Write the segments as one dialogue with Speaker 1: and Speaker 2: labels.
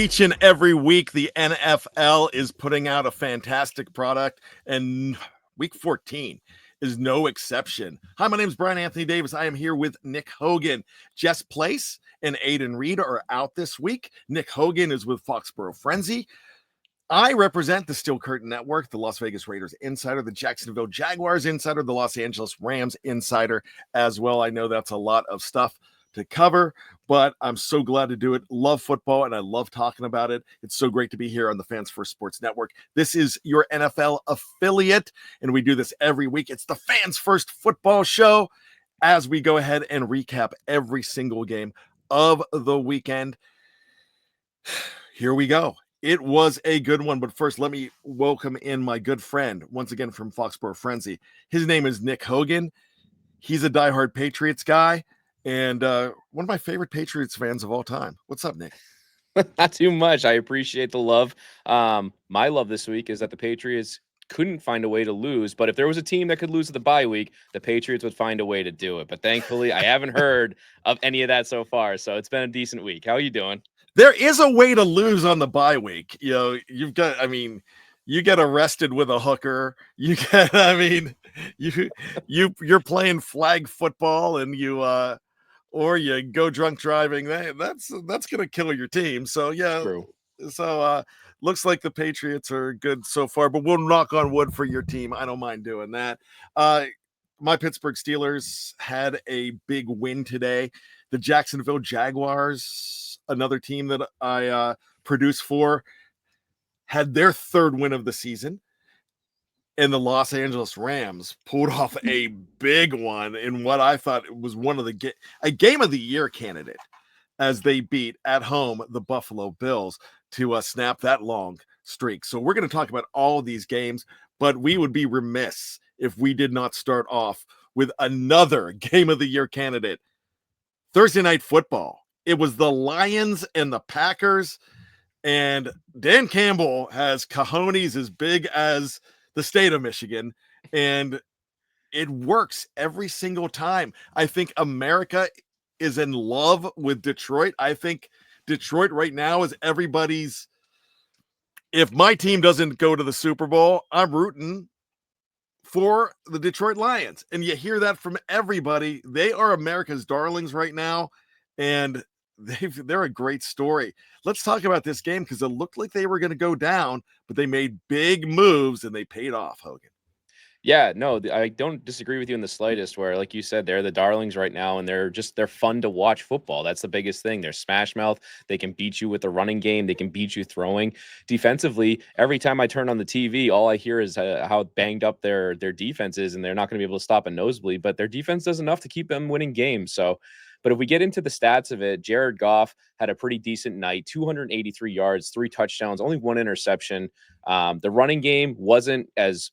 Speaker 1: Each and every week, the NFL is putting out a fantastic product, and week 14 is no exception. Hi, my name is Brian Anthony Davis. I am here with Nick Hogan. Jess Place and Aiden Reed are out this week. Nick Hogan is with Foxborough Frenzy. I represent the Steel Curtain Network, the Las Vegas Raiders Insider, the Jacksonville Jaguars Insider, the Los Angeles Rams Insider as well. I know that's a lot of stuff to cover, but I'm so glad to do it. Love football, and I love talking about it. It's so great to be here on the Fans First Sports Network. This is your NFL affiliate, and we do this every week. It's the Fans First Football Show as we go ahead and recap every single game of the weekend. Here we go. It was a good one, but first, let me welcome in my good friend, once again from Foxborough Frenzy. His name is Nick Hogan. He's a diehard Patriots guy and one of my favorite Patriots fans of all time. What's up, Nick?
Speaker 2: Not too much. I appreciate the love. My love this week is that the Patriots couldn't find a way to lose, but if there was a team that could lose at the bye week, the Patriots would find a way to do it. But thankfully, I haven't heard of any of that so far, so it's been a decent week. How are you doing?
Speaker 1: There is a way to lose on the bye week. You know, you get arrested with a hooker. You're playing flag football and or you go drunk driving. That's going to kill your team. So yeah.
Speaker 2: True.
Speaker 1: So looks like the Patriots are good so far, but we'll knock on wood for your team. I don't mind doing that. My Pittsburgh Steelers had a big win today. The Jacksonville Jaguars, another team that I produce for, had their third win of the season. And the Los Angeles Rams pulled off a big one in what I thought was one of a game of the year candidate as they beat at home the Buffalo Bills to snap that long streak. So we're going to talk about all these games, but we would be remiss if we did not start off with another game of the year candidate. Thursday Night Football. It was the Lions and the Packers, and Dan Campbell has cojones as big as the state of Michigan, and it works every single time. I think America is in love with Detroit. I think Detroit right now is everybody's. If my team doesn't go to the Super Bowl, I'm rooting for the Detroit Lions. And you hear that from everybody. They are America's darlings right now, and they're a great story. Let's talk about this game because it looked like they were going to go down, but they made big moves and they paid off, Hogan.
Speaker 2: Yeah, no, I don't disagree with you in the slightest. Where, like you said, they're the darlings right now, and they're fun to watch football. That's the biggest thing. They're smash mouth. They can beat you with the running game. They can beat you throwing. Defensively, every time I turn on the TV, all I hear is how banged up their defense is, and they're not going to be able to stop a nosebleed. But their defense does enough to keep them winning games. So. But if we get into the stats of it, Jared Goff had a pretty decent night, 283 yards, 3 touchdowns, only 1 interception. The running game wasn't as,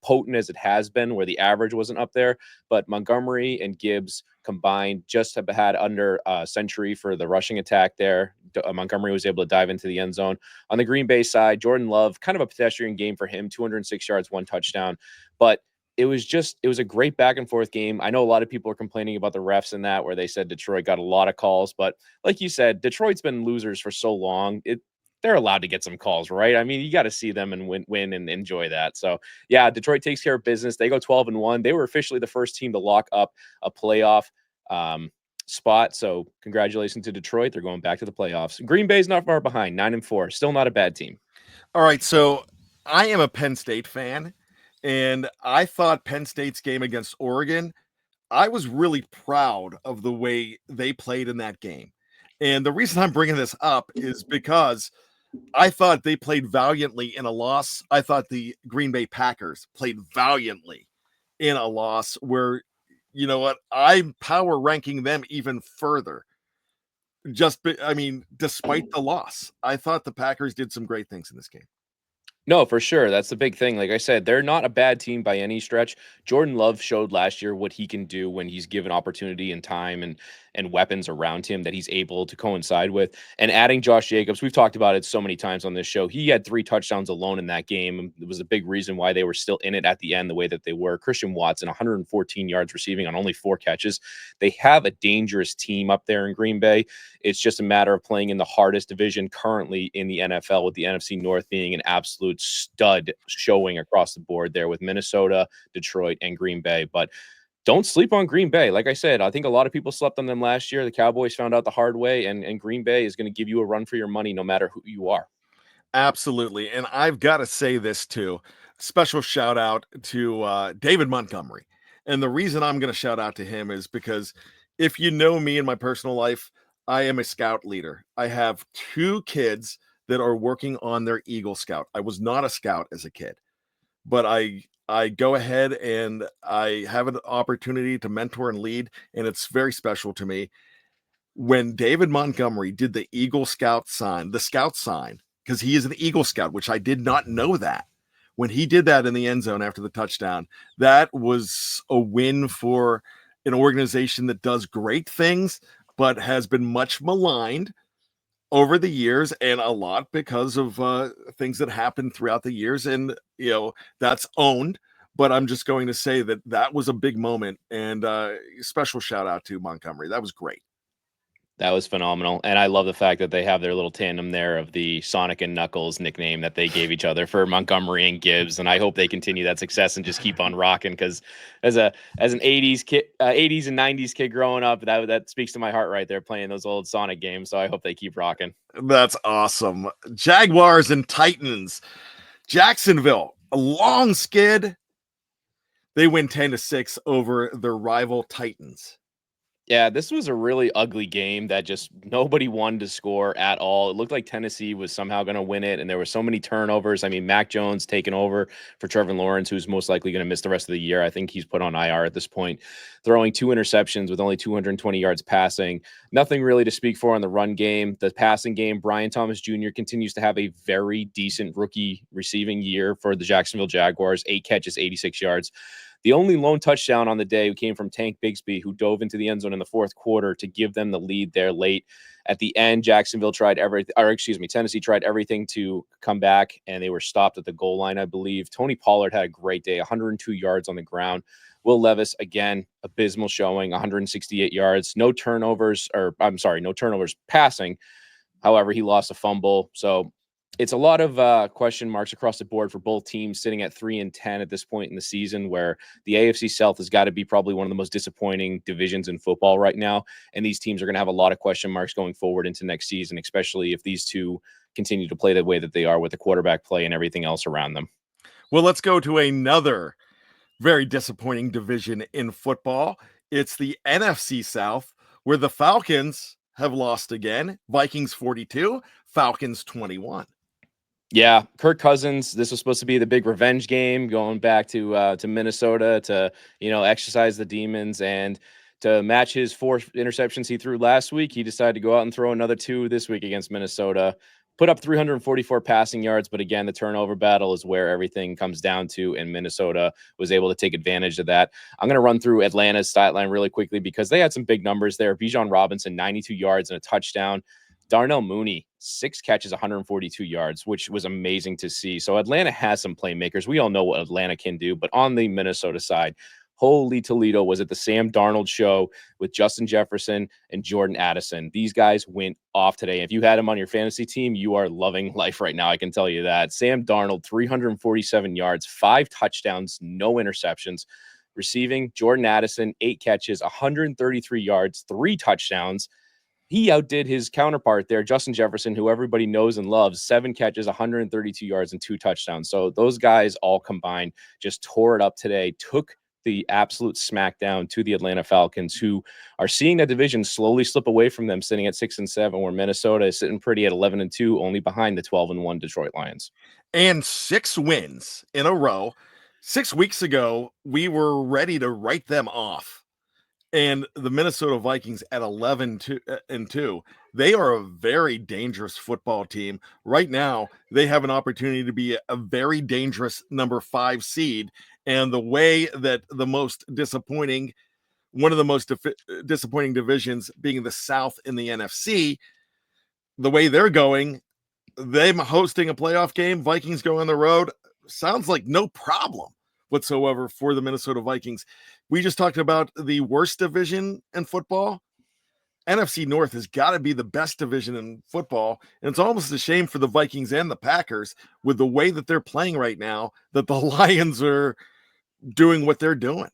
Speaker 2: potent as it has been, where the average wasn't up there, but Montgomery and Gibbs combined just have had under a century for the rushing attack there. Montgomery was able to dive into the end zone. On the Green Bay side, Jordan Love, kind of a pedestrian game for him, 206 yards, 1 touchdown, but it was a great back and forth game. I know a lot of people are complaining about the refs in that, where they said Detroit got a lot of calls, but like you said, Detroit's been losers for so long. They're allowed to get some calls, right? I mean, you got to see them and win and enjoy that. So yeah, Detroit takes care of business. They go 12-1. They were officially the first team to lock up a playoff spot. So congratulations to Detroit. They're going back to the playoffs. Green Bay's not far behind, 9-4. Still not a bad team.
Speaker 1: All right, so I am a Penn State fan. And I thought Penn State's game against Oregon, I was really proud of the way they played in that game. And the reason I'm bringing this up is because I thought they played valiantly in a loss. I thought the Green Bay Packers played valiantly in a loss where, you know what, I'm power ranking them even further. Despite the loss, I thought the Packers did some great things in this game.
Speaker 2: No, for sure. That's the big thing. Like I said, they're not a bad team by any stretch. Jordan Love showed last year what he can do when he's given opportunity and time. And and weapons around him that he's able to coincide with. And adding Josh Jacobs, we've talked about it so many times on this show. He had 3 touchdowns alone in that game. It was a big reason why they were still in it at the end the way that they were. Christian Watson, 114 yards receiving on only 4 catches. They have a dangerous team up there in Green Bay. It's just a matter of playing in the hardest division currently in the NFL, with the NFC North being an absolute stud showing across the board there with Minnesota, Detroit, and Green Bay. But don't sleep on Green Bay. Like I said, I think a lot of people slept on them last year. The Cowboys found out the hard way, and Green Bay is going to give you a run for your money no matter who you are.
Speaker 1: Absolutely. And I've got to say this too. Special shout out to David Montgomery. And the reason I'm going to shout out to him is because if you know me in my personal life, I am a scout leader. I have 2 kids that are working on their Eagle Scout. I was not a scout as a kid, but I go ahead and I have an opportunity to mentor and lead, and it's very special to me. When David Montgomery did the Eagle Scout sign, the Scout sign, because he is an Eagle Scout, which I did not know that. When he did that in the end zone after the touchdown, that was a win for an organization that does great things, but has been much maligned over the years, and a lot because of things that happened throughout the years. And, that's owned. But I'm just going to say that that was a big moment, and special shout out to Montgomery. That was great.
Speaker 2: That was phenomenal. And I love the fact that they have their little tandem there of the Sonic and Knuckles nickname that they gave each other for Montgomery and Gibbs. And I hope they continue that success and just keep on rocking, because as an 80s kid, 80s and 90s kid growing up, that speaks to my heart right there, playing those old Sonic games. So I hope they keep rocking.
Speaker 1: That's awesome. Jaguars and Titans. Jacksonville, a long skid. They win 10-6 over their rival Titans.
Speaker 2: Yeah, this was a really ugly game that just nobody wanted to score at all. It looked like Tennessee was somehow going to win it, and there were so many turnovers. I mean, Mac Jones taking over for Trevor Lawrence, who's most likely going to miss the rest of the year. I think he's put on IR at this point, throwing 2 interceptions with only 220 yards passing. Nothing really to speak for on the run game. The passing game, Brian Thomas Jr. continues to have a very decent rookie receiving year for the Jacksonville Jaguars, 8 catches, 86 yards. The only lone touchdown on the day came from Tank Bigsby, who dove into the end zone in the 4th quarter to give them the lead there late. At the end, Tennessee tried everything to come back, and they were stopped at the goal line, I believe. Tony Pollard had a great day, 102 yards on the ground. Will Levis, again, abysmal showing, 168 yards. No turnovers passing. However, he lost a fumble. So it's a lot of question marks across the board for both teams, sitting at 3-10 at this point in the season, where the AFC South has got to be probably one of the most disappointing divisions in football right now. And these teams are going to have a lot of question marks going forward into next season, especially if these two continue to play the way that they are with the quarterback play and everything else around them.
Speaker 1: Well, let's go to another very disappointing division in football. It's the NFC South, where the Falcons have lost again. Vikings 42, Falcons 21.
Speaker 2: Yeah, Kirk Cousins. This was supposed to be the big revenge game, going back to Minnesota to exercise the demons, and to match his 4 interceptions he threw last week. He decided to go out and throw another 2 this week against Minnesota. Put up 344 passing yards, but again, the turnover battle is where everything comes down to, and Minnesota was able to take advantage of that. I'm going to run through Atlanta's stat line really quickly because they had some big numbers there. Bijan Robinson, 92 yards and a touchdown. Darnell Mooney, 6 catches, 142 yards, which was amazing to see. So Atlanta has some playmakers. We all know what Atlanta can do, but on the Minnesota side, holy Toledo, was it the Sam Darnold show with Justin Jefferson and Jordan Addison. These guys went off today. If you had him on your fantasy team, you are loving life right now. I can tell you that. Sam Darnold, 347 yards, 5 touchdowns, no interceptions. Receiving, Jordan Addison, 8 catches, 133 yards, 3 touchdowns. He outdid his counterpart there, Justin Jefferson, who everybody knows and loves, 7 catches, 132 yards, and 2 touchdowns. So those guys all combined just tore it up today, took the absolute smackdown to the Atlanta Falcons, who are seeing that division slowly slip away from them, sitting at 6-7, where Minnesota is sitting pretty at 11-2, only behind the 12-1 Detroit Lions.
Speaker 1: And 6 wins in a row. 6 weeks ago, we were ready to write them off. And the Minnesota Vikings at 11-2, they are a very dangerous football team. Right now, they have an opportunity to be a very dangerous number 5 seed. And the way that the most disappointing one of the most disappointing divisions being the South in the NFC. The way they're going, them hosting a playoff game, Vikings go on the road, sounds like no problem whatsoever for the Minnesota Vikings. We just talked about the worst division in football. NFC North has got to be the best division in football. And it's almost a shame for the Vikings and the Packers with the way that they're playing right now that the Lions are doing what they're doing.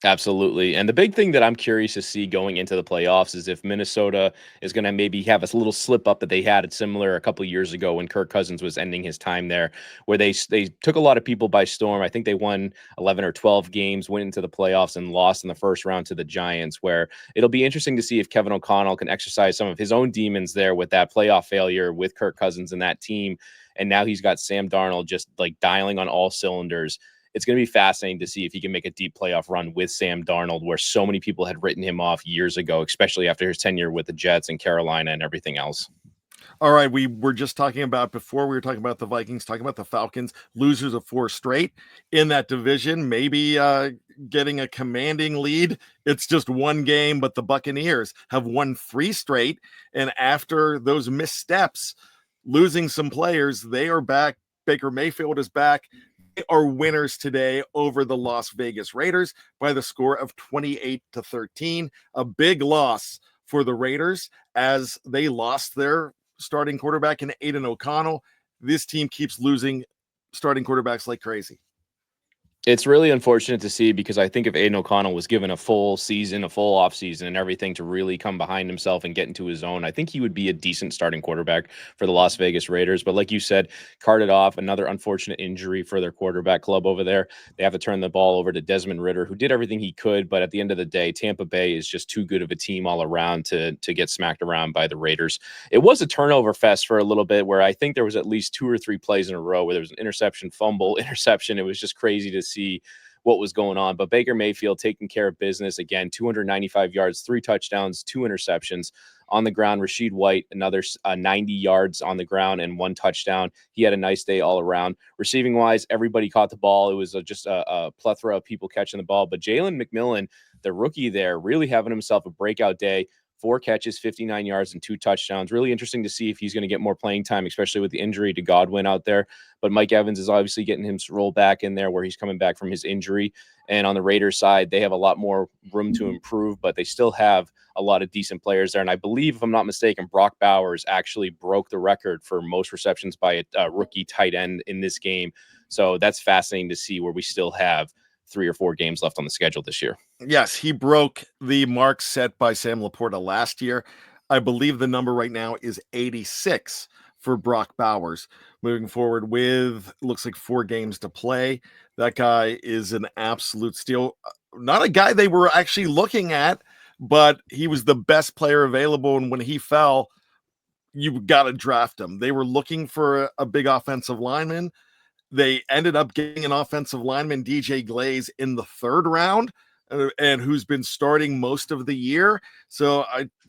Speaker 2: Absolutely. And the big thing that I'm curious to see going into the playoffs is if Minnesota is going to maybe have a little slip up that they had similar a couple of years ago when Kirk Cousins was ending his time there, where they took a lot of people by storm. I think they won 11 or 12 games, went into the playoffs and lost in the first round to the Giants, where it'll be interesting to see if Kevin O'Connell can exercise some of his own demons there with that playoff failure with Kirk Cousins and that team. And now he's got Sam Darnold just like dialing on all cylinders. It's going to be fascinating to see if he can make a deep playoff run with Sam Darnold, where so many people had written him off years ago, especially after his tenure with the Jets and Carolina and everything else.
Speaker 1: All right, we were just talking about before we were talking about the Vikings, talking about the Falcons, losers of 4 straight in that division, maybe getting a commanding lead. It's just one game, but the Buccaneers have won 3 straight. And after those missteps, losing some players, they are back. Baker Mayfield is back. Are winners today over the Las Vegas Raiders by the score of 28-13. A big loss for the Raiders as they lost their starting quarterback in Aiden O'Connell. This team keeps losing starting quarterbacks like crazy.
Speaker 2: It's really unfortunate to see because I think if Aiden O'Connell was given a full season, a full offseason, and everything to really come behind himself and get into his own, I think he would be a decent starting quarterback for the Las Vegas Raiders. But like you said, carted off, another unfortunate injury for their quarterback club over there. They have to turn the ball over to Desmond Ridder, who did everything he could. But at the end of the day, Tampa Bay is just too good of a team all around to get smacked around by the Raiders. It was a turnover fest for a little bit where I think there was at least 2 or 3 plays in a row where there was an interception, fumble, interception. It was just crazy to see what was going on. But Baker Mayfield taking care of business again, 295 yards, 3 touchdowns, 2 interceptions on the ground. Rashid White, another 90 yards on the ground and 1 touchdown. He had a nice day all around. Receiving wise, everybody caught the ball. It was just a plethora of people catching the ball. But Jalen McMillan, the rookie there, really having himself a breakout day. 4 catches, 59 yards, and 2 touchdowns. Really interesting to see if he's going to get more playing time, especially with the injury to Godwin out there. But Mike Evans is obviously getting him roll back in there where he's coming back from his injury. And on the Raiders side, they have a lot more room to improve, but they still have a lot of decent players there. And I believe, if I'm not mistaken, Brock Bowers actually broke the record for most receptions by a rookie tight end in this game. So that's fascinating to see where we still have 3 or 4 games left on the schedule this year.
Speaker 1: Yes, he broke the mark set by Sam Laporta last year. I believe the number right now is 86 for Brock Bowers. Moving forward with, looks like 4 games to play. That guy is an absolute steal. Not a guy they were actually looking at, but he was the best player available. And when he fell, you got to draft him. They were looking for a big offensive lineman. They ended up getting an offensive lineman, DJ Glaze, in the 3rd round, and who's been starting most of the year. So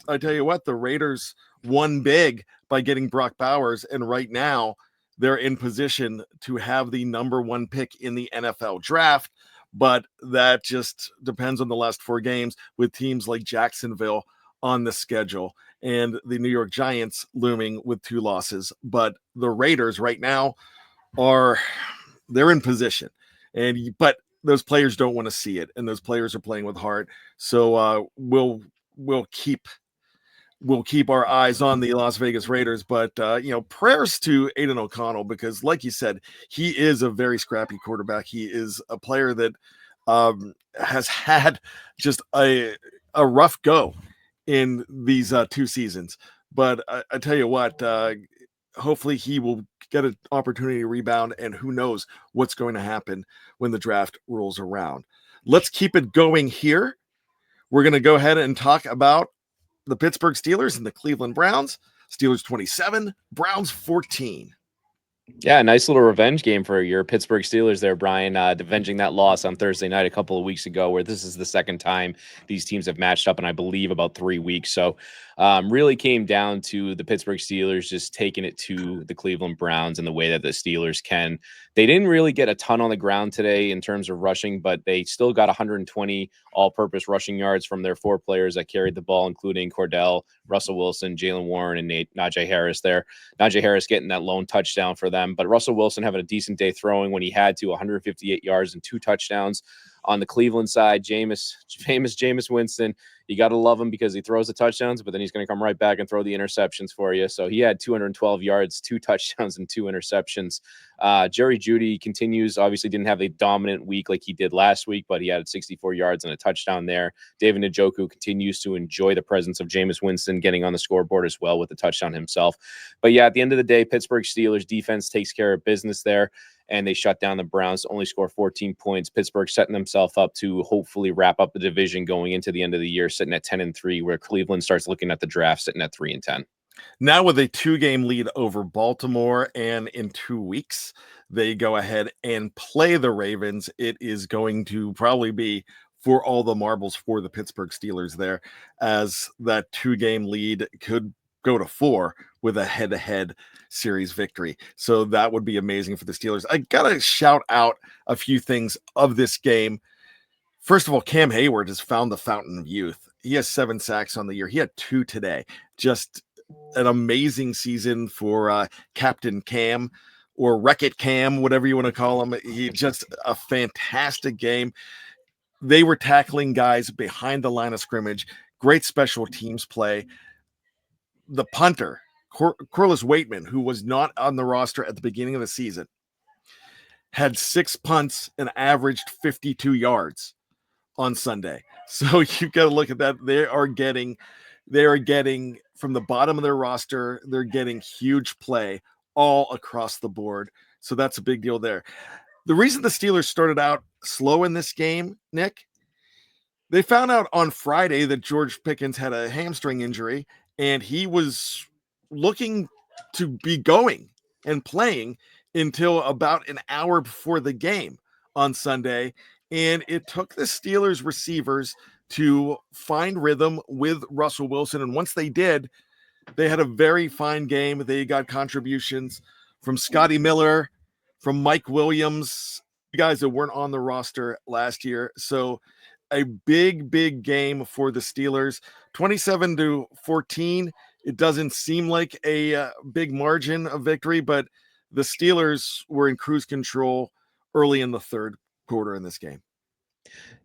Speaker 1: I tell you what, the Raiders won big by getting Brock Bowers, and right now they're in position to have the number 1 pick in the NFL draft. But that just depends on the last 4 games with teams like Jacksonville on the schedule and the New York Giants looming with 2 losses. But the Raiders right now they're in position, but those players don't want to see it, and those players are playing with heart. So we'll keep our eyes on the Las Vegas Raiders. But prayers to Aiden O'Connell, because like you said, he is a very scrappy quarterback. He is a player that has had just a rough go in these 2 seasons. But I tell you what, hopefully he will get an opportunity to rebound, and who knows what's going to happen when the draft rolls around. Let's keep it going here. We're going to go ahead and talk about the Pittsburgh Steelers and the Cleveland Browns. Steelers 27, Browns 14.
Speaker 2: Yeah, nice little revenge game for your Pittsburgh Steelers there, Brian, avenging that loss on Thursday night a couple of weeks ago, where this is the second time these teams have matched up in, I believe, about 3 weeks. So really came down to the Pittsburgh Steelers just taking it to the Cleveland Browns in the way that the Steelers can. They didn't really get a ton on the ground today in terms of rushing, but they still got 120 all-purpose rushing yards from their 4 players that carried the ball, including Cordell, Russell Wilson, Jalen Warren, and Najee Harris there. Najee Harris getting that lone touchdown for them, but Russell Wilson having a decent day throwing when he had to, 158 yards and 2 touchdowns. On the Cleveland side, famous Jameis Winston, you got to love him because he throws the touchdowns, but then he's going to come right back and throw the interceptions for you. So he had 212 yards, 2 touchdowns, and 2 interceptions. Jerry Jeudy continues, obviously didn't have a dominant week like he did last week, but he had 64 yards and a touchdown there. David Njoku continues to enjoy the presence of Jameis Winston getting on the scoreboard as well with the touchdown himself. But yeah, at the end of the day, Pittsburgh Steelers defense takes care of business there, and they shut down the Browns to only score 14 points. Pittsburgh setting themselves up to hopefully wrap up the division going into the end of the year, sitting at 10-3, where Cleveland starts looking at the draft sitting at 3-10.
Speaker 1: Now with a 2-game lead over Baltimore, and in 2 weeks, they go ahead and play the Ravens. It is going to probably be for all the marbles for the Pittsburgh Steelers there, as that 2-game lead could go to 4 with a head-to-head series victory. So that would be amazing for the Steelers. I gotta shout out a few things of this game. First of all, Cam Hayward has found the fountain of youth. He has 7 sacks on the year. He had 2 today. Just an amazing season for Captain Cam, or Wreck-It Cam, whatever you want to call him. He just a fantastic game. They were tackling guys behind the line of scrimmage. Great special teams play. The punter, Corliss Waitman, who was not on the roster at the beginning of the season, had 6 punts and averaged 52 yards on Sunday. So you've got to look at that. They are getting from the bottom of their roster, they're getting huge play all across the board. So that's a big deal there. The reason the Steelers started out slow in this game, Nick, they found out on Friday that George Pickens had a hamstring injury, and he was looking to be going and playing until about an hour before the game on Sunday. And it took the Steelers receivers to find rhythm with Russell Wilson. And once they did, they had a very fine game. They got contributions from Scotty Miller, from Mike Williams, guys that weren't on the roster last year. So a big game for the Steelers, 27-14. It doesn't seem like a big margin of victory, but the Steelers were in cruise control early in the third quarter in this game.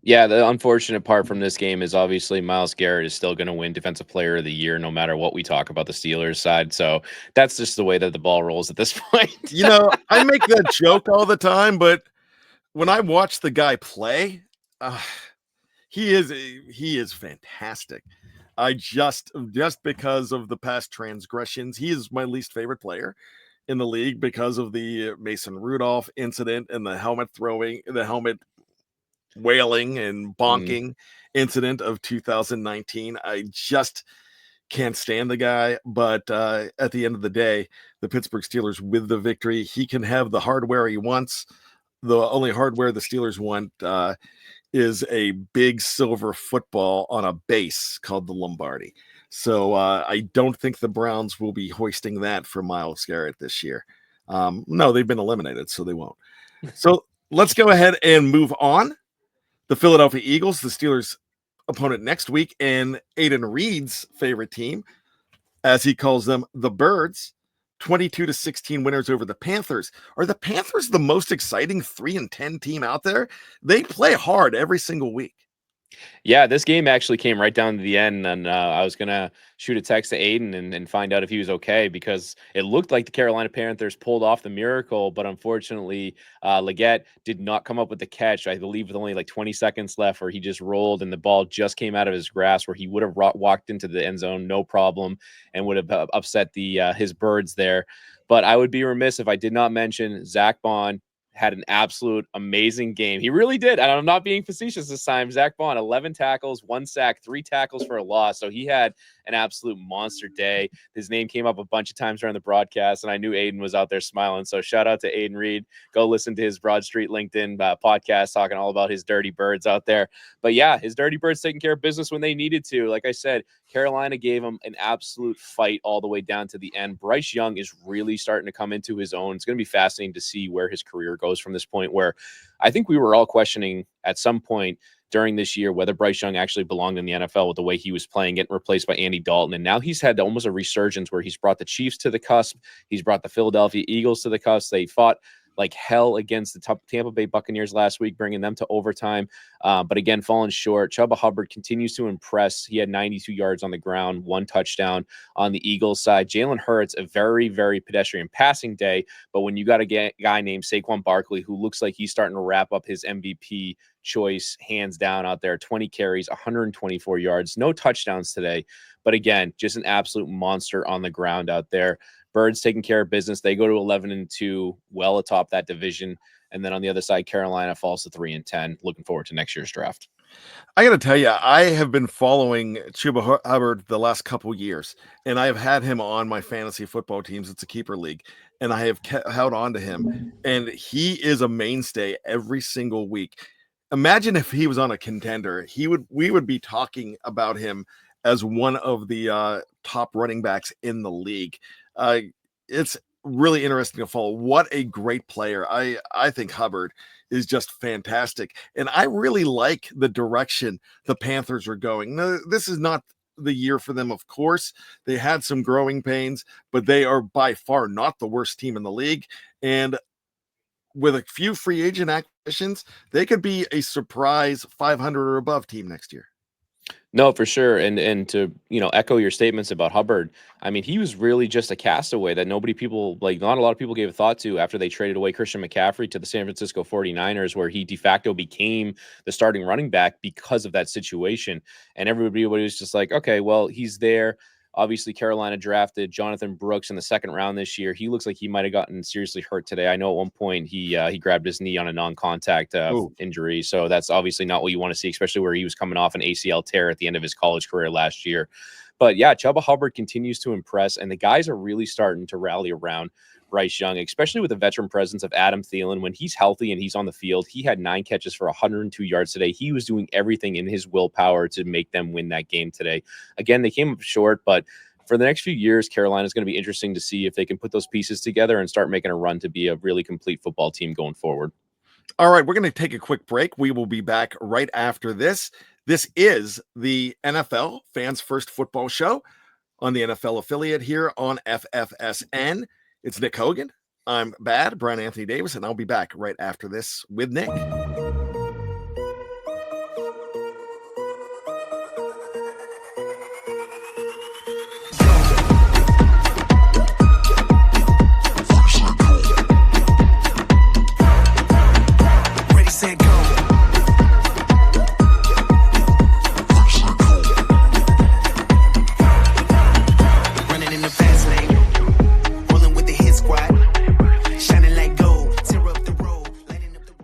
Speaker 2: Yeah, the unfortunate part from this game is obviously Myles Garrett is still going to win Defensive Player of the Year no matter what we talk about the Steelers side. So that's just the way that the ball rolls at this point.
Speaker 1: I make that joke all the time, but when I watch the guy play, he is fantastic. I just because of the past transgressions, he is my least favorite player in the league because of the Mason Rudolph incident and the helmet wailing and bonking incident of 2019. I just can't stand the guy, but at the end of the day, the Pittsburgh Steelers with the victory. He can have the hardware he wants. The only hardware the Steelers want is a big silver football on a base called the Lombardi. So I don't think the Browns will be hoisting that for Myles Garrett this year. No, they've been eliminated, so they won't. So let's go ahead and move on. The Philadelphia Eagles, the Steelers' opponent next week, and Aiden Reed's favorite team, as he calls them, the Birds, 22-16 winners over the Panthers. Are the Panthers the most exciting 3-10 team out there? They play hard every single week.
Speaker 2: Yeah, this game actually came right down to the end, and I was going to shoot a text to Aiden and find out if he was okay, because it looked like the Carolina Panthers pulled off the miracle, but unfortunately, Leggett did not come up with the catch, I believe with only like 20 seconds left, where he just rolled and the ball just came out of his grasp, where he would have walked into the end zone no problem and would have upset his Birds there. But I would be remiss if I did not mention Zach Bond had an absolute amazing game. He really did. And I'm not being facetious this time. Zach Bond, 11 tackles, 1 sack, 3 tackles for a loss. So he had an absolute monster day. His name came up a bunch of times during the broadcast, and I knew Aiden was out there smiling. So shout out to Aiden Reed. Go listen to his Broad Street LinkedIn podcast talking all about his Dirty Birds out there. But yeah, his Dirty Birds taking care of business when they needed to. Like I said, Carolina gave him an absolute fight all the way down to the end. Bryce Young is really starting to come into his own. It's going to be fascinating to see where his career goes from this point, where I think we were all questioning at some point during this year whether Bryce Young actually belonged in the NFL with the way he was playing, getting replaced by Andy Dalton. And now he's had almost a resurgence where he's brought the Chiefs to the cusp. He's brought the Philadelphia Eagles to the cusp. They fought like hell against the Tampa Bay Buccaneers last week, bringing them to overtime. But again, falling short. Chuba Hubbard continues to impress. He had 92 yards on the ground, 1 touchdown on the Eagles side. Jalen Hurts, a very, very pedestrian passing day. But when you got a guy named Saquon Barkley, who looks like he's starting to wrap up his MVP choice hands down out there, 20 carries, 124 yards, no touchdowns today. But again, just an absolute monster on the ground out there. Birds taking care of business. They go to 11-2, well atop that division. And then on the other side, Carolina falls to 3-10. Looking forward to next year's draft.
Speaker 1: I got to tell you, I have been following Chuba Hubbard the last couple years, and I have had him on my fantasy football teams. It's a keeper league, and I have held on to him, and he is a mainstay every single week. Imagine if he was on a contender, we would be talking about him as one of the top running backs in the league. It's really interesting to follow. What a great player. I think Hubbard is just fantastic. And I really like the direction the Panthers are going. No, this is not the year for them, of course. They had some growing pains, but they are by far not the worst team in the league. And with a few free agent acquisitions, they could be a surprise 500 or above team next year.
Speaker 2: No, for sure. And to, echo your statements about Hubbard, I mean, he was really just a castaway that not a lot of people gave a thought to after they traded away Christian McCaffrey to the San Francisco 49ers, where he de facto became the starting running back because of that situation. And everybody was just like, okay, well, he's there. Obviously, Carolina drafted Jonathan Brooks in the 2nd round this year. He looks like he might have gotten seriously hurt today. I know at one point he grabbed his knee on a non-contact injury. So that's obviously not what you want to see, especially where he was coming off an ACL tear at the end of his college career last year. But yeah, Chuba Hubbard continues to impress, and the guys are really starting to rally around Bryce Young, especially with the veteran presence of Adam Thielen. When he's healthy and he's on the field, he had 9 catches for 102 yards today. He was doing everything in his willpower to make them win that game today. Again, they came up short, but for the next few years, Carolina is going to be interesting to see if they can put those pieces together and start making a run to be a really complete football team going forward.
Speaker 1: All right, we're going to take a quick break. We will be back right after this. This is the NFL Fans First Football Show on the NFL affiliate here on FFSN. It's Nick Hogan. I'm Brian Anthony Davis, and I'll be back right after this with Nick.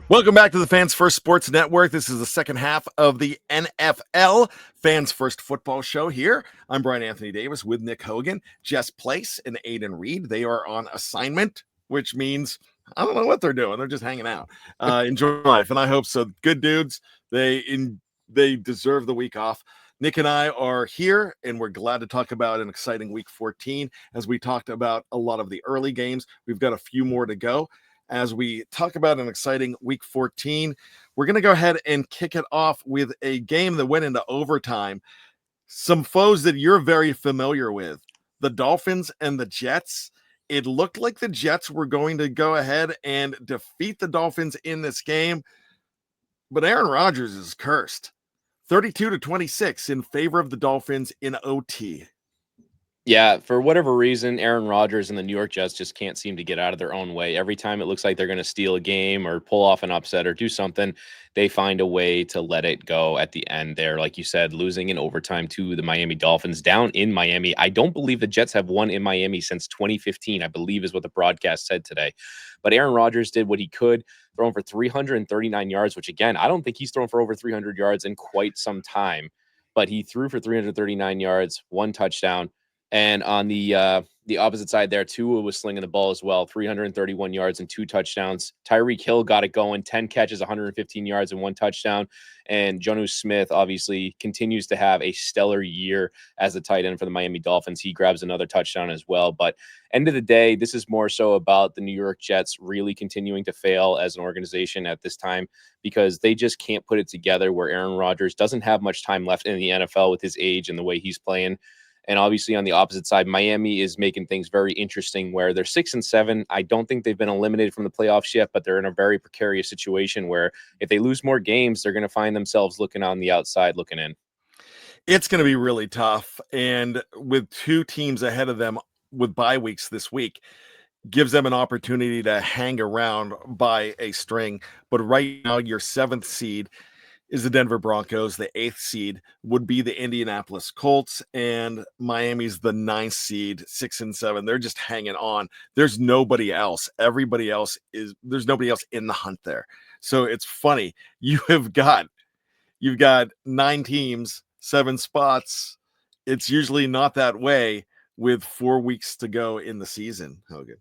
Speaker 1: Welcome back to the Fans First Sports Network. This is the second half of the NFL Fans First Football Show here. I'm Brian Anthony Davis with Nick Hogan, Jess Place, and Aiden Reed. They are on assignment, which means I don't know what they're doing. They're just hanging out. Enjoy life, and I hope so. Good dudes. They deserve the week off. Nick and I are here, and we're glad to talk about an exciting Week 14. As we talked about a lot of the early games, we've got a few more to go. As we talk about an exciting Week 14, we're going to go ahead and kick it off with a game that went into overtime. Some foes that you're very familiar with, the Dolphins and the Jets. It looked like the Jets were going to go ahead and defeat the Dolphins in this game, but Aaron Rodgers is cursed. 32-26 in favor of the Dolphins in OT.
Speaker 2: Yeah, for whatever reason, Aaron Rodgers and the New York Jets just can't seem to get out of their own way. Every time it looks like they're going to steal a game or pull off an upset or do something, they find a way to let it go at the end there. Like you said, losing in overtime to the Miami Dolphins down in Miami. I don't believe the Jets have won in Miami since 2015, I believe is what the broadcast said today. But Aaron Rodgers did what he could, throwing for 339 yards, which again, I don't think he's thrown for over 300 yards in quite some time. But he threw for 339 yards, 1 touchdown. And on the opposite side there, Tua was slinging the ball as well, 331 yards and 2 touchdowns. Tyreek Hill got it going, 10 catches, 115 yards and 1 touchdown. And Jonnu Smith obviously continues to have a stellar year as the tight end for the Miami Dolphins. He grabs another touchdown as well. But end of the day, this is more so about the New York Jets really continuing to fail as an organization at this time because they just can't put it together where Aaron Rodgers doesn't have much time left in the NFL with his age and the way he's playing. And obviously on the opposite side, Miami is making things very interesting where they're 6-7. I don't think they've been eliminated from the playoffs yet, but they're in a very precarious situation where if they lose more games, they're going to find themselves looking on the outside, looking in.
Speaker 1: It's going to be really tough. And with 2 teams ahead of them with bye weeks this week, gives them an opportunity to hang around by a string. But right now, your 7th seed is the Denver Broncos. The 8th seed would be the Indianapolis Colts, and Miami's the 9th seed, 6-7. They're just hanging on. There's nobody else. There's nobody else in the hunt there. So it's funny. You've got 9 teams, 7 spots. It's usually not that way with 4 weeks to go in the season, Hogan.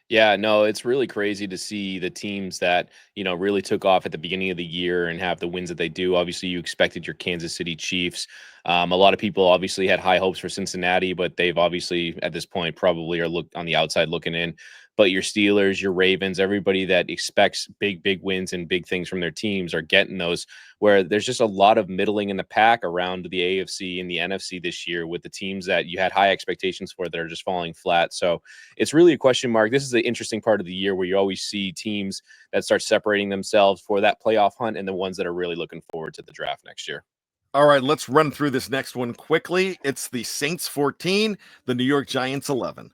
Speaker 2: Yeah, no, it's really crazy to see the teams that, really took off at the beginning of the year and have the wins that they do. Obviously, you expected your Kansas City Chiefs. A lot of people obviously had high hopes for Cincinnati, but they've obviously at this point probably are look on the outside looking in. But your Steelers, your Ravens, everybody that expects big, big wins and big things from their teams are getting those, where there's just a lot of middling in the pack around the AFC and the NFC this year with the teams that you had high expectations for that are just falling flat. So it's really a question mark. This is the interesting part of the year where you always see teams that start separating themselves for that playoff hunt and the ones that are really looking forward to the draft next year.
Speaker 1: All right, let's run through this next one quickly. It's the Saints 14, the New York Giants 11.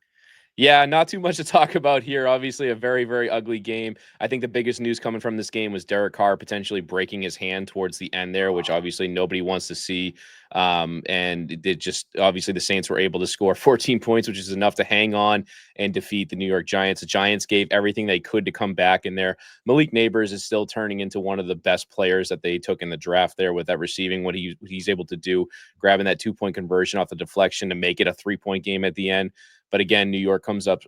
Speaker 2: Yeah, not too much to talk about here. Obviously, a very, very ugly game. I think the biggest news coming from this game was Derek Carr potentially breaking his hand towards the end there, which obviously nobody wants to see. And it just obviously the Saints were able to score 14 points, which is enough to hang on and defeat the New York Giants. The Giants gave everything they could to come back in there. Malik Neighbors is still turning into one of the best players that they took in the draft there with that receiving, what he's able to do, grabbing that 2-point conversion off the deflection to make it a 3-point game at the end. But again, New York comes up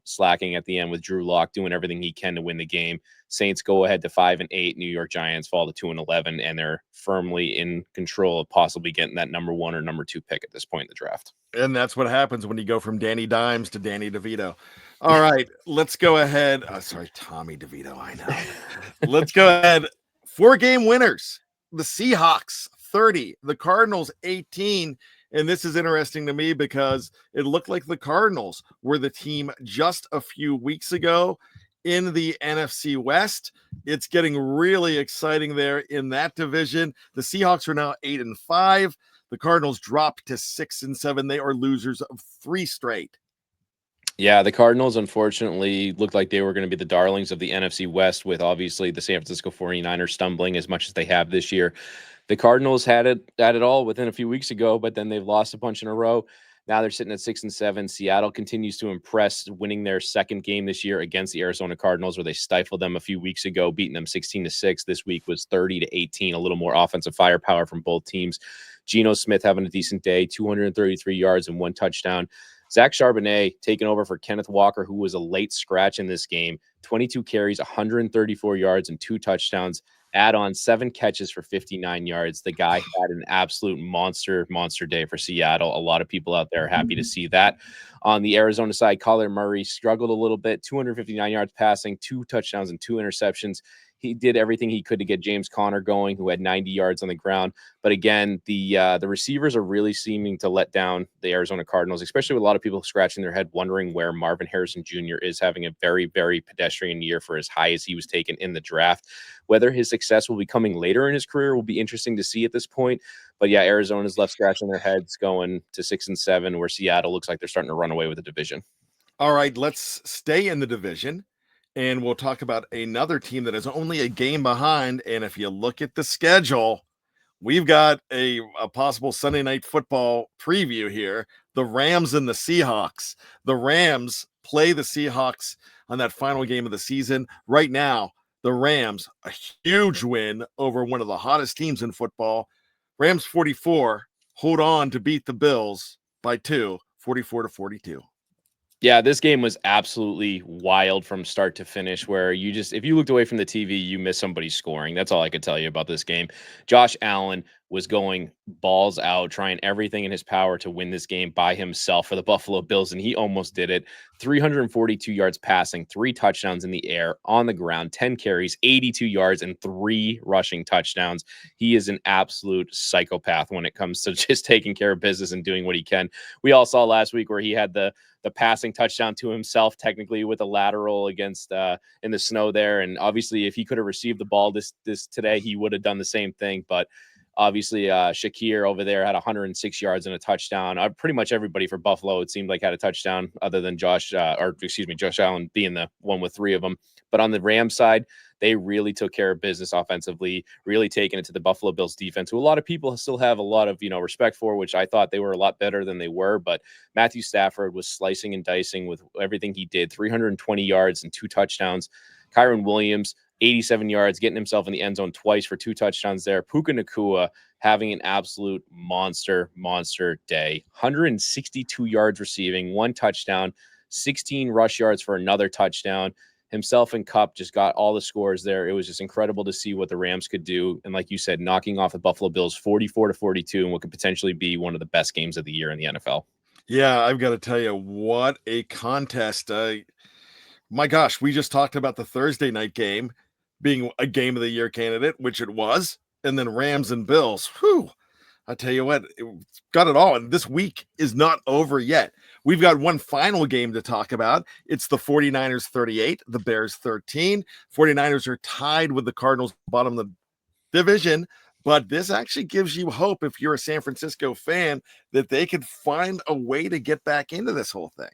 Speaker 2: slacking at the end with Drew Lock doing everything he can to win the game. Saints go ahead to 5-8. New York Giants fall to 2-11, and they're firmly in control of possibly getting that number 1 or number 2 pick at this point in the draft.
Speaker 1: And that's what happens when you go from Danny Dimes to Danny DeVito. All right, let's go ahead. Sorry, Tommy DeVito. I know. Let's go ahead. 4-game winners. The Seahawks 30, the Cardinals 18. And this is interesting to me because it looked like the Cardinals were the team just a few weeks ago in the NFC West. It's getting really exciting there in that division. The Seahawks are now 8-5. The Cardinals dropped to 6-7. They are losers of 3 straight.
Speaker 2: Yeah, the Cardinals unfortunately looked like they were going to be the darlings of the NFC West with obviously the San Francisco 49ers stumbling as much as they have this year. The Cardinals had it all within a few weeks ago, but then they've lost a bunch in a row. Now they're sitting at 6-7. Seattle continues to impress, winning their second game this year against the Arizona Cardinals, where they stifled them a few weeks ago, beating them 16-6. This week was 30-18, a little more offensive firepower from both teams. Geno Smith having a decent day, 233 yards and 1 touchdown. Zach Charbonnet taking over for Kenneth Walker, who was a late scratch in this game. 22 carries, 134 yards, and 2 touchdowns. Add on 7 catches for 59 yards. The guy had an absolute monster day for Seattle. A lot of people out there are happy to see that. On the Arizona side, Kyler Murray struggled a little bit, 259 yards passing, 2 touchdowns, and 2 interceptions. He did everything he could to get James Conner going, who had 90 yards on the ground. But again, the receivers are really seeming to let down the Arizona Cardinals, especially with a lot of people scratching their head wondering where Marvin Harrison Jr. is having a very, very pedestrian year for as high as he was taken in the draft. Whether his success will be coming later in his career will be interesting to see at this point. But yeah, Arizona's left scratching their heads going to 6-7, where Seattle looks like they're starting to run away with the division.
Speaker 1: All right, let's stay in the division. And we'll talk about another team that is only a game behind. And if you look at the schedule, we've got a possible Sunday night football preview here. The Rams and the Seahawks. The Rams play the Seahawks on that final game of the season. Right now, the Rams, a huge win over one of the hottest teams in football. Rams 44, hold on to beat the Bills by 2, 44-42.
Speaker 2: Yeah, this game was absolutely wild from start to finish, where if you looked away from the TV, you missed somebody scoring. That's all I could tell you about this game. Josh Allen was going balls out, trying everything in his power to win this game by himself for the Buffalo Bills, and he almost did it. 342 yards passing, 3 touchdowns in the air, on the ground, 10 carries, 82 yards, and 3 rushing touchdowns. He is an absolute psychopath when it comes to just taking care of business and doing what he can. We all saw last week where he had the passing touchdown to himself, technically with a lateral against in the snow there. And obviously, if he could have received the ball this today, he would have done the same thing. But obviously, Shakir over there had 106 yards and a touchdown. Pretty much everybody for Buffalo, it seemed like, had a touchdown other than Josh Allen being the one with 3 of them. But on the Rams side, they really took care of business offensively, really taking it to the Buffalo Bills defense, who a lot of people still have a lot of, respect for, which I thought they were a lot better than they were. But Matthew Stafford was slicing and dicing with everything he did, 320 yards and 2 touchdowns. Kyron Williams, 87 yards, getting himself in the end zone twice for 2 touchdowns there. Puka Nacua having an absolute monster day. 162 yards receiving, 1 touchdown, 16 rush yards for another touchdown. Himself and Kupp just got all the scores there. It was just incredible to see what the Rams could do. And like you said, knocking off the Buffalo Bills 44-42 in what could potentially be one of the best games of the year in the NFL.
Speaker 1: Yeah, I've got to tell you, what a contest. My gosh, we just talked about the Thursday night game being a game of the year candidate, which it was. And then Rams and Bills. Whew. I tell you what, it got it all. And this week is not over yet. We've got one final game to talk about. It's the 49ers 38, the Bears 13. 49ers are tied with the Cardinals, bottom of the division. But this actually gives you hope, if you're a San Francisco fan, that they could find a way to get back into this whole thing.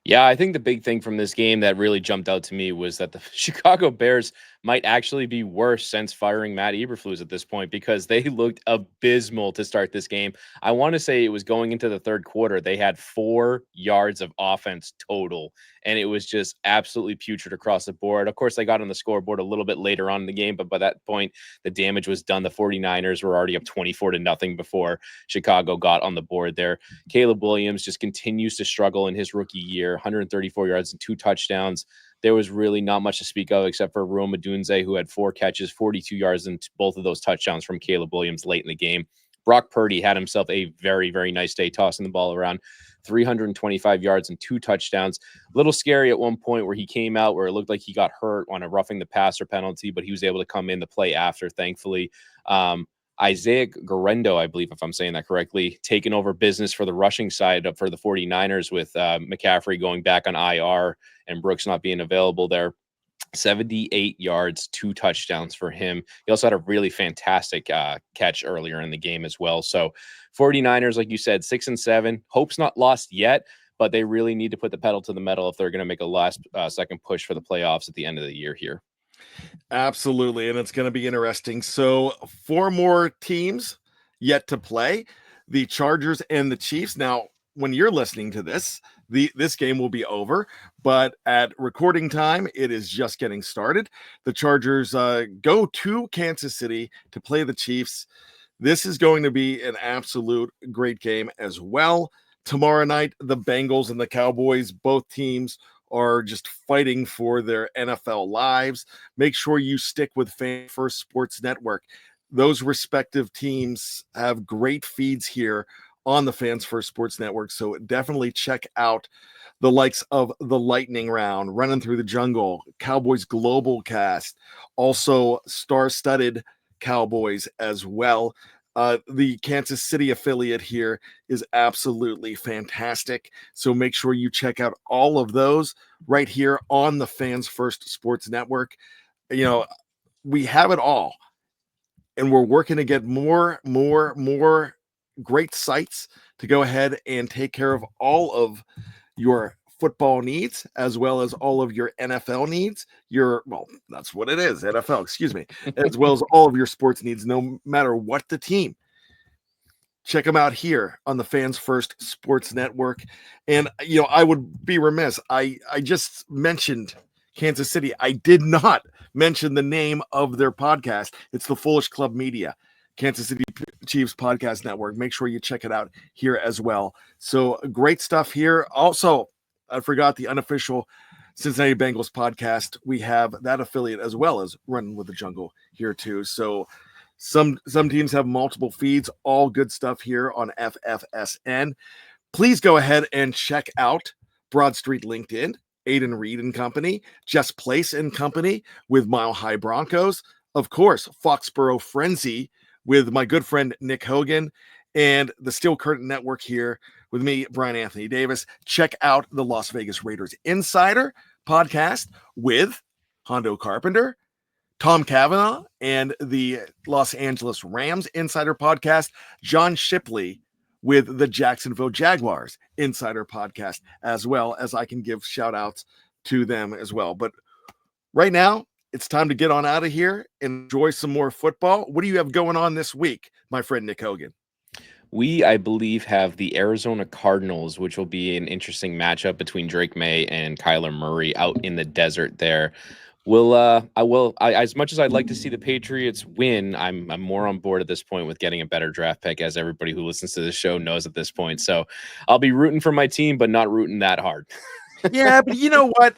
Speaker 2: Yeah, I think the big thing from this game that really jumped out to me was that the Chicago Bears might actually be worse since firing Matt Eberflus at this point, because they looked abysmal to start this game. I want to say it was going into the third quarter. They had 4 yards of offense total, and it was just absolutely putrid across the board. Of course, they got on the scoreboard a little bit later on in the game, but by that point, the damage was done. The 49ers were already up 24-0 before Chicago got on the board there. Caleb Williams just continues to struggle in his rookie year, 134 yards and 2 touchdowns. There was really not much to speak of except for Rome Odunze, who had 4 catches, 42 yards, and both of those touchdowns from Caleb Williams late in the game. Brock Purdy had himself a very, very nice day tossing the ball around, 325 yards and 2 touchdowns. A little scary at one point where he came out where it looked like he got hurt on a roughing the passer penalty, but he was able to come in the play after, thankfully. Isaiah Guerrero, I believe, if I'm saying that correctly, taking over business for the rushing side for the 49ers with McCaffrey going back on IR and Brooks not being available there. 78 yards, 2 touchdowns for him. He also had a really fantastic catch earlier in the game as well. So 49ers, like you said, 6-7. Hope's not lost yet, but they really need to put the pedal to the metal if they're going to make a last second push for the playoffs at the end of the year here.
Speaker 1: Absolutely. And it's going to be interesting. So 4 more teams yet to play, the Chargers and the Chiefs. Now, when you're listening to this, this game will be over, but at recording time, it is just getting started. The Chargers go to Kansas City to play the Chiefs. This is going to be an absolute great game as well. Tomorrow night, the Bengals and the Cowboys, both teams are just fighting for their NFL lives. Make sure you stick with Fan First Sports Network. Those respective teams have great feeds here on the Fans First Sports Network, so definitely check out the likes of the Lightning Round, Running Through the Jungle, Cowboys Global Cast, also star-studded Cowboys as well. The Kansas City affiliate here is absolutely fantastic. So make sure you check out all of those right here on the Fans First Sports Network. We have it all. And we're working to get more great sites to go ahead and take care of all of your football needs, as well as all of your NFL needs, that's what it is, NFL, excuse me, as well as all of your sports needs, no matter what the team. Check them out here on the Fans First Sports Network. And, I would be remiss. I just mentioned Kansas City. I did not mention the name of their podcast. It's the Foolish Club Media. Kansas City Chiefs Podcast Network. Make sure you check it out here as well. So great stuff here. Also, I forgot the unofficial Cincinnati Bengals podcast. We have that affiliate as well as Running with the Jungle here too. So some teams have multiple feeds. All good stuff here on FFSN. Please go ahead and check out Broad Street LinkedIn, Aiden Reed and Company, Just Place and Company with Mile High Broncos. Of course, Foxborough Frenzy with my good friend Nick Hogan, and the Steel Curtain Network here with me, Brian Anthony Davis. Check out the Las Vegas Raiders Insider podcast with Hondo Carpenter, Tom Cavanaugh, and the Los Angeles Rams Insider podcast, John Shipley with the Jacksonville Jaguars Insider podcast, as well as I can give shout outs to them as well. But right now, it's time to get on out of here and enjoy some more football. What do you have going on this week, my friend Nick Hogan?
Speaker 2: We, I believe, have the Arizona Cardinals, which will be an interesting matchup between Drake May and Kyler Murray out in the desert there. As much as I'd like to see the Patriots win, I'm more on board at this point with getting a better draft pick, as everybody who listens to this show knows at this point. So I'll be rooting for my team, but not rooting that hard.
Speaker 1: Yeah, but you know what?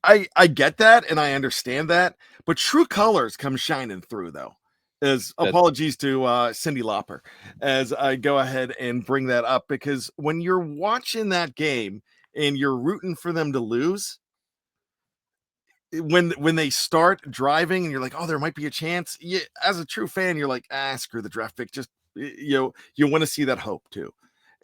Speaker 1: I get that and I understand that, but true colors come shining through though. As apologies to Cyndi Lauper as I go ahead and bring that up, because when you're watching that game and you're rooting for them to lose, when they start driving and you're like, oh, there might be a chance. As a true fan, you're like, screw the draft pick. Just you want to see that hope too.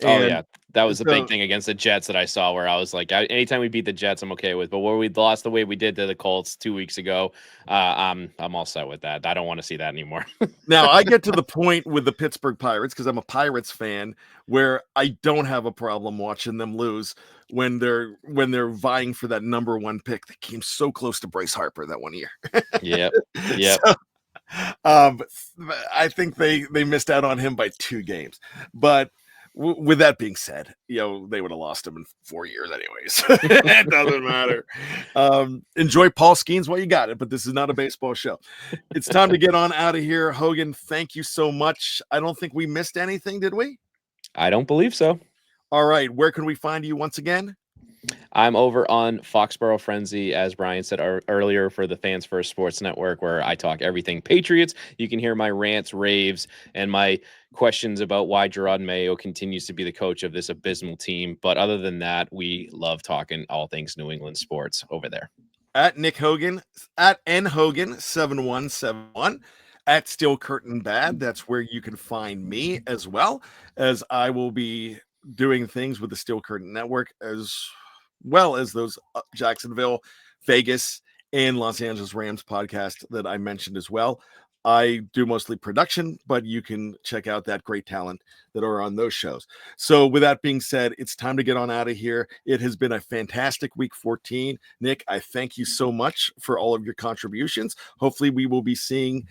Speaker 2: And yeah, that was a big thing against the Jets that I saw, where I was like, anytime we beat the Jets, I'm okay with. But where we lost the way we did to the Colts 2 weeks ago, I'm all set with that. I don't want to see that anymore.
Speaker 1: Now I get to the point with the Pittsburgh Pirates, because I'm a Pirates fan, where I don't have a problem watching them lose when they're vying for that number one pick. They came so close to Bryce Harper that one year.
Speaker 2: Yeah.
Speaker 1: So, I think they missed out on him by 2 games, but with that being said, they would have lost him in 4 years anyways. It doesn't matter. Enjoy Paul Skeens while you got it, but this is not a baseball show. It's time to get on out of here. Hogan, thank you so much. I don't think we missed anything, did we?
Speaker 2: I don't believe so.
Speaker 1: All right. Where can we find you once again?
Speaker 2: I'm over on Foxborough Frenzy, as Brian said earlier, for the Fans First Sports Network, where I talk everything Patriots. You can hear my rants, raves, and my questions about why Gerard Mayo continues to be the coach of this abysmal team. But other than that, we love talking all things New England sports over there.
Speaker 1: At Nick Hogan, at nhogan7171. At Steel Curtain Bad, that's where you can find me, as well as I will be doing things with the Steel Curtain Network, as well as those Jacksonville, Vegas, and Los Angeles Rams podcast that I mentioned as well. I do mostly production, but you can check out that great talent that are on those shows. So with that being said, it's time to get on out of here. It has been a fantastic week 14. Nick, I thank you so much for all of your contributions. Hopefully we will be seeing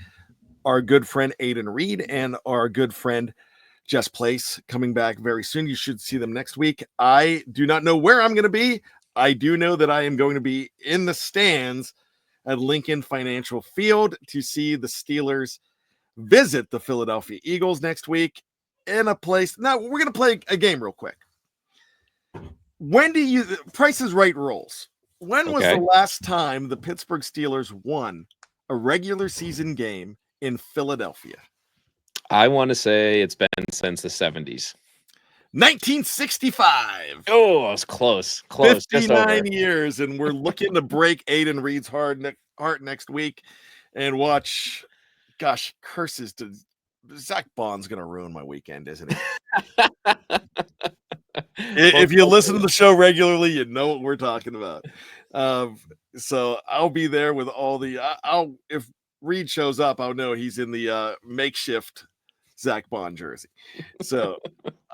Speaker 1: our good friend Aiden Reed and our good friend Just Place coming back very soon. You should see them next week. I do not know where I'm going to be. I do know that I am going to be in the stands at Lincoln Financial Field to see the Steelers visit the Philadelphia Eagles next week in a place. Now, we're going to play a game real quick. When do you Price is Right rules? When was the last time the Pittsburgh Steelers won a regular season game in Philadelphia?
Speaker 2: I want to say it's been since the 70s.
Speaker 1: 1965.
Speaker 2: Oh, I was close.
Speaker 1: 59 years, and we're looking to break Aiden Reed's heart next week and watch. Gosh, curses to Zach Bond's going to ruin my weekend, isn't he? If you listen to the show regularly, you know what we're talking about. So I'll be there with all the. If Reed shows up, I'll know he's in the makeshift Zach Bond jersey. So,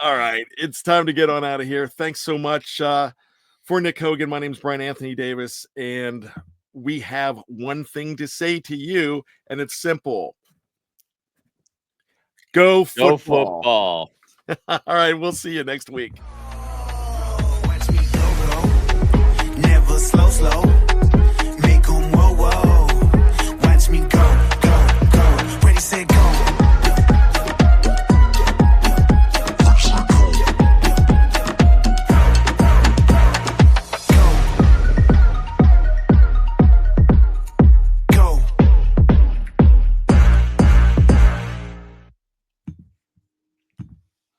Speaker 1: all right, it's time to get on out of here. Thanks so much for Nick Hogan. My name's Brian Anthony Davis, and we have one thing to say to you, and it's simple. Go football.
Speaker 2: Go football.
Speaker 1: All right, we'll see you next week.